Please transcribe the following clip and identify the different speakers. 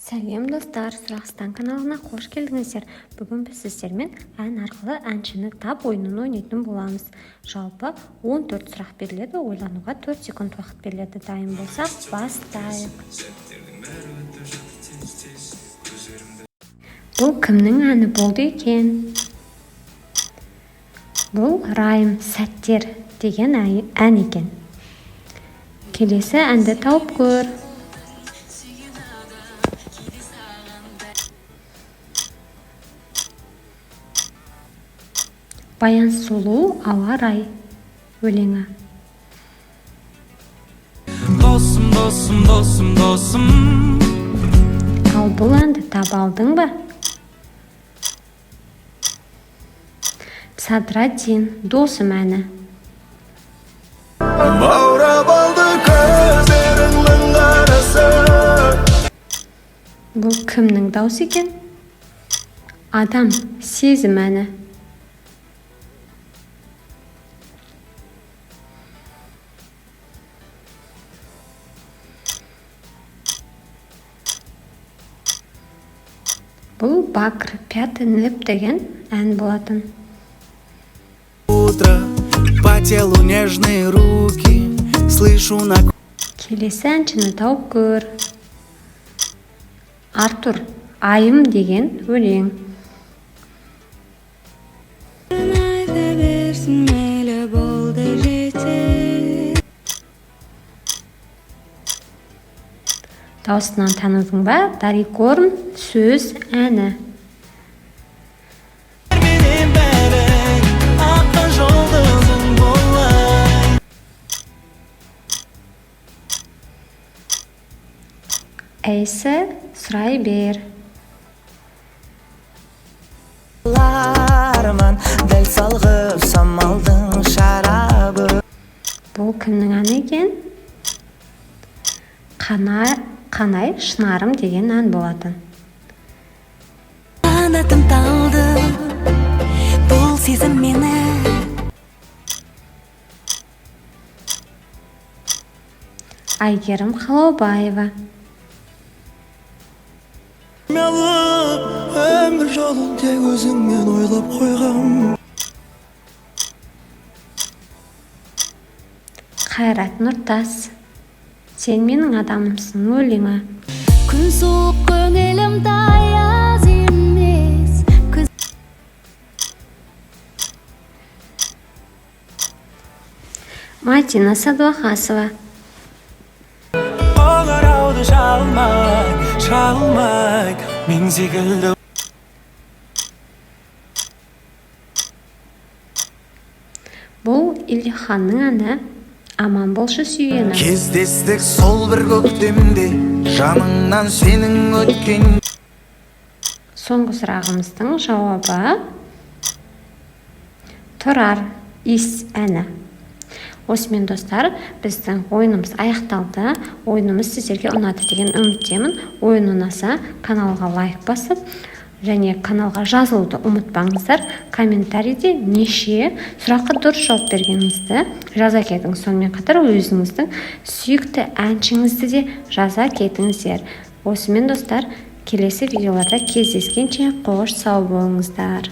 Speaker 1: Сәлем достар, Сұрақстан каналына қош келдіңіздер. Бүгін біз сіздермен ән арқылы әншіні тап ойынын ойнайтын боламыз. Жалпы 14 сұрақ беріледі, ойлануға 4 секунд уақыт беріледі. Дайын болсақ, бастайық. Бұл кімнің әні болды екен? Бұл Райым Сәттер деген ән екен. Келесі әнді тауып көр. Баян Сұлу Ауа рай өлеңі.
Speaker 2: Досым, досым, досым, досым.
Speaker 1: Ал бұл әнді таба алдың ба? Садраддин Досым әні.
Speaker 2: Баурап алды көздеріңнің қарасы.
Speaker 1: Бұл кімнің даусы екен? Адам Сезім әні. Бұл Бакр пятый НЭП деген ән болатын.
Speaker 2: Утро, по телу нежные руки, слышу на...
Speaker 1: Келесі әншіні тауып көр. Артур Айым деген өлең. Даусынан таныдың ба? Дарикорн сөз әні. Әйсі сұрай бер.
Speaker 2: Дәл салғып самалдың шарабы.
Speaker 1: Бұл кімнің әні екен? Қанай Шынарым деген ән болатын.
Speaker 3: Қанатым талды, бұл сезім мені.
Speaker 1: Айгерім Қалаубаева.
Speaker 2: Өмір жолын тек өзіңмен ойлап қойғам.
Speaker 1: Қайрат Нұртас Сен менің адамымсың өлеңі.
Speaker 3: Күн суық көңілім таяз емес.
Speaker 1: Мадина Садуақасова.
Speaker 2: Оңырауды шалмай, мен секілді.
Speaker 1: Бұл Ильханның әні Аман болшы сүйені.
Speaker 2: Кездестік сол бір көктемде, жаныңнан сенің өткен.
Speaker 1: Соңғы сұрағымыздың жауабы Тұрар Ис әні. Осымен достар, біздің ойынымыз аяқталды. Ойынымыз сіздерге ұнады деген үміттемін. Ойын ұнаса, каналға лайк басып, және каналға жазылуды ұмытпаңыздар. Комментарийде неше сұраққа дұрыс жауап бергеніңізді жаза кетіңіз. Сонымен қатар өзіңіздің сүйікті әншіңізді де жаза кетіңіздер. Осымен достар, келесі видеоларда кездескенше қош сау болыңыздар.